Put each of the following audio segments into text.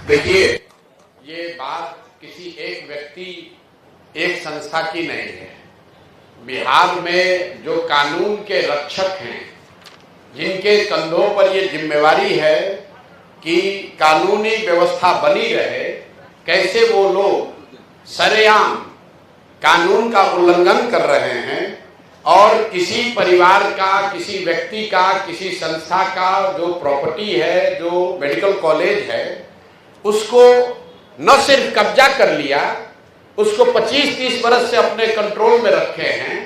देखिए, ये बात किसी एक व्यक्ति, एक संस्था की नहीं है। बिहार में जो कानून के रक्षक हैं, जिनके कंधों पर ये जिम्मेवारी है कि कानूनी व्यवस्था बनी रहे, कैसे वो लोग सरेआम कानून का उल्लंघन कर रहे हैं और किसी परिवार का, किसी व्यक्ति का, किसी संस्था का जो प्रॉपर्टी है, जो मेडिकल कॉलेज है, उसको न सिर्फ कब्जा कर लिया, उसको 25-30 बरस से अपने कंट्रोल में रखे हैं।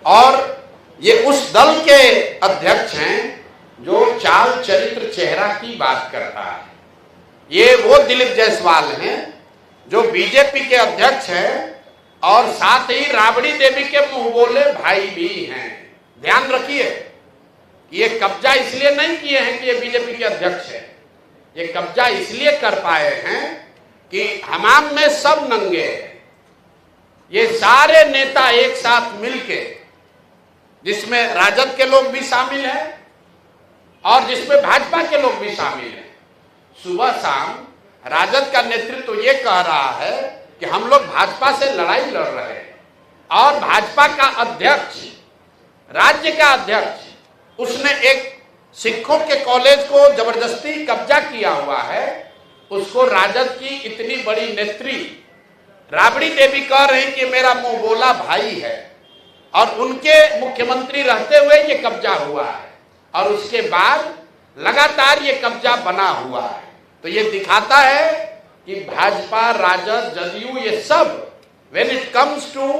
और ये उस दल के अध्यक्ष हैं जो चाल चरित्र चेहरा की बात करता है। ये वो दिलीप जायसवाल हैं जो बीजेपी के अध्यक्ष हैं और साथ ही राबड़ी देवी के मुंह बोले भाई भी हैं। ध्यान रखिए, ये कब्जा इसलिए नहीं किए हैं कि ये बीजेपी के अध्यक्ष हैं। ये कब्जा इसलिए कर पाए हैं कि हमाम में सब नंगे हैं। ये सारे नेता एक साथ मिलके, जिसमें राजद के लोग भी शामिल हैं और जिसमें भाजपा के लोग भी शामिल हैं, सुबह शाम राजद का नेतृत्व ये कह रहा है कि हम लोग भाजपा से लड़ाई लड़ रहे हैं और भाजपा का अध्यक्ष, राज्य का अध्यक्ष, उसने एक सिखों के कॉलेज को जबरदस्ती कब्जा किया हुआ है। उसको राजद की इतनी बड़ी नेत्री राबड़ी देवी कह रही कि मेरा मुंह बोला भाई है और उनके मुख्यमंत्री रहते हुए ये कब्जा हुआ है और उसके बाद लगातार ये कब्जा बना हुआ है। तो ये दिखाता है कि भाजपा, राजद, जदयू, ये सब when it comes to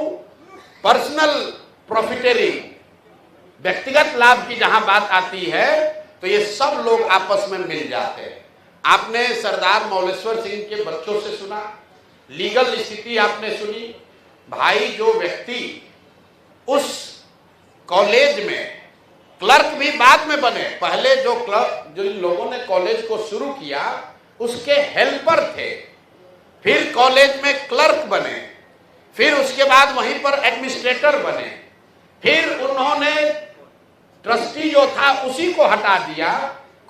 personal profiteering, व्यक्तिगत लाभ की जहां बात आती है तो ये सब लोग आपस में मिल जाते हैं। आपने सरदार मौलेश्वर सिंह के बच्चों से सुना, लीगल स्थिति आपने सुनी। भाई, जो व्यक्ति उस कॉलेज में क्लर्क भी बाद में बने, पहले जो लोगों ने कॉलेज को शुरू किया उसके हेल्पर थे, फिर कॉलेज में क्लर्क बने, फिर उसके बाद वहीं पर एडमिनिस्ट्रेटर बने, फिर उन्होंने ट्रस्टी जो था उसी को हटा दिया,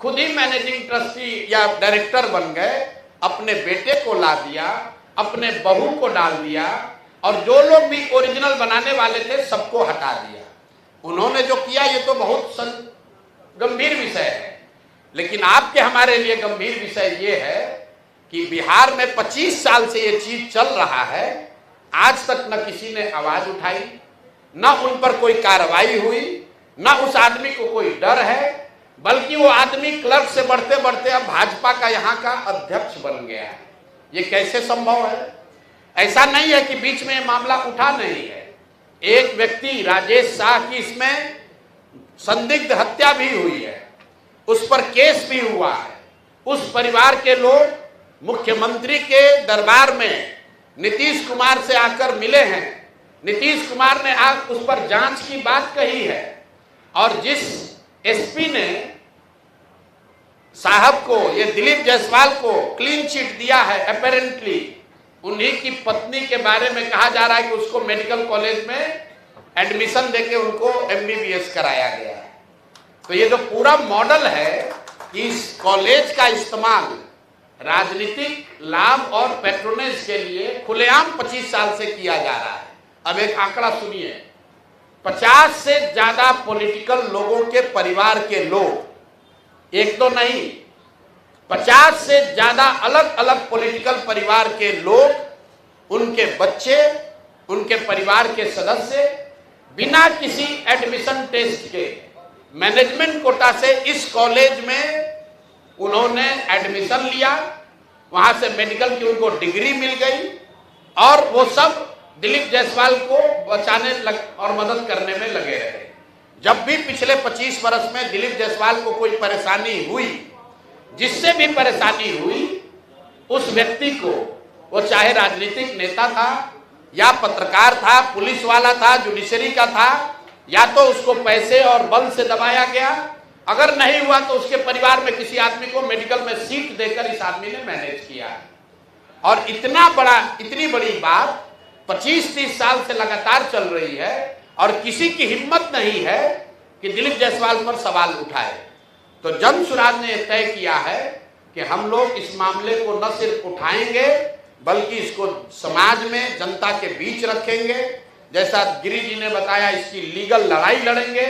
खुद ही मैनेजिंग ट्रस्टी या डायरेक्टर बन गए, अपने बेटे को ला दिया, अपने बहू को डाल दिया और जो लोग भी ओरिजिनल बनाने वाले थे सबको हटा दिया। उन्होंने जो किया ये तो बहुत गंभीर विषय है, लेकिन आपके हमारे लिए गंभीर विषय ये है कि बिहार में 25 साल से ये चीज चल रहा है, आज तक न किसी ने आवाज उठाई, न उन पर कोई कार्रवाई हुई, न उस आदमी को कोई डर है, बल्कि वो आदमी क्लर्क से बढ़ते बढ़ते अब भाजपा का यहाँ का अध्यक्ष बन गया है। ये कैसे संभव है? ऐसा नहीं है कि बीच में मामला उठा नहीं है। एक व्यक्ति राजेश शाह की इसमें संदिग्ध हत्या भी हुई है, उस पर केस भी हुआ है। उस परिवार के लोग मुख्यमंत्री के दरबार में नीतीश कुमार से आकर मिले हैं। नीतीश कुमार ने आज उस पर जांच की बात कही है और जिस एसपी ने साहब को, ये दिलीप जायसवाल को क्लीन चिट दिया है, अपेरेंटली उन्हीं की पत्नी के बारे में कहा जा रहा है कि उसको मेडिकल कॉलेज में एडमिशन देके उनको MBBS कराया गया है। तो ये जो पूरा मॉडल है कि इस कॉलेज का इस्तेमाल राजनीतिक लाभ और पैट्रोनेज के लिए खुलेआम 25 साल से किया जा रहा है। अब एक आंकड़ा सुनिए, 50 से ज्यादा पॉलिटिकल लोगों के परिवार के लोग, एक तो नहीं, 50 से ज्यादा अलग अलग पॉलिटिकल परिवार के लोग, उनके बच्चे, उनके परिवार के सदस्य बिना किसी एडमिशन टेस्ट के मैनेजमेंट कोटा से इस कॉलेज में उन्होंने एडमिशन लिया, वहां से मेडिकल की उनको डिग्री मिल गई और वो सब दिलीप जायसवाल को बचाने और मदद करने में लगे रहे। जब भी पिछले 25 वर्ष में दिलीप जायसवाल को कोई परेशानी हुई, जिससे भी परेशानी हुई, उस व्यक्ति को, वो चाहे राजनीतिक नेता था या पत्रकार था, पुलिस वाला था, जुडिशरी का था, या तो उसको पैसे और बल से दबाया गया, अगर नहीं हुआ तो उसके परिवार में किसी आदमी को मेडिकल में सीट देकर इस आदमी ने मैनेज किया। और इतनी बड़ी बात 25-30 साल से लगातार चल रही है और किसी की हिम्मत नहीं है कि दिलीप जायसवाल पर सवाल उठाए। तो जन सुराज ने तय किया है कि हम लोग इस मामले को न सिर्फ उठाएंगे बल्कि इसको समाज में जनता के बीच रखेंगे। जैसा गिरी जी ने बताया, इसकी लीगल लड़ाई लड़ेंगे।